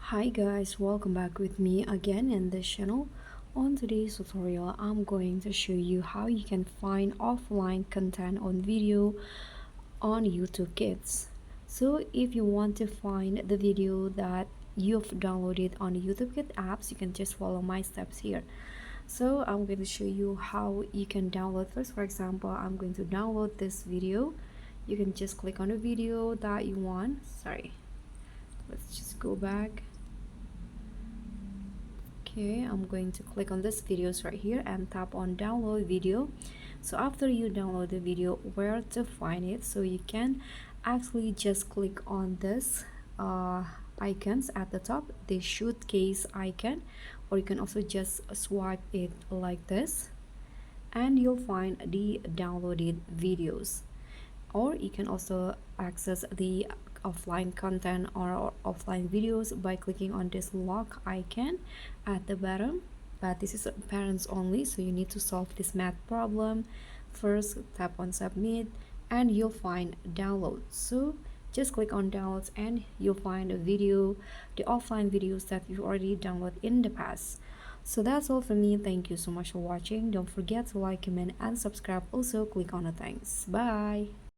Hi guys, welcome back with me again in this channel. On today's tutorial, I'm going to show you how you can find offline content on video on YouTube Kids. So if you want to find the video that you've downloaded on the YouTube Kids apps, you can just follow my steps here. So I'm going to show you how you can download first. For example, I'm going to download this video. You can just click on the video that you want. Let's just go back. Okay, I'm going to click on this videos right here and tap on download video. So after you download the video, where to find it? So you can actually just click on this icons at the top, the suitcase icon, or you can also just swipe it like this and you'll find the downloaded videos. Or you can also access the offline content or offline videos by clicking on this lock icon at the bottom, but this is parents only, so you need to solve this math problem first. Tap on submit and you'll find download. So just click on downloads and you'll find a video, the offline videos that you already downloaded in the past. So that's all from me. Thank you so much for watching. Don't forget to like, comment and subscribe. Also click on the thanks. Bye.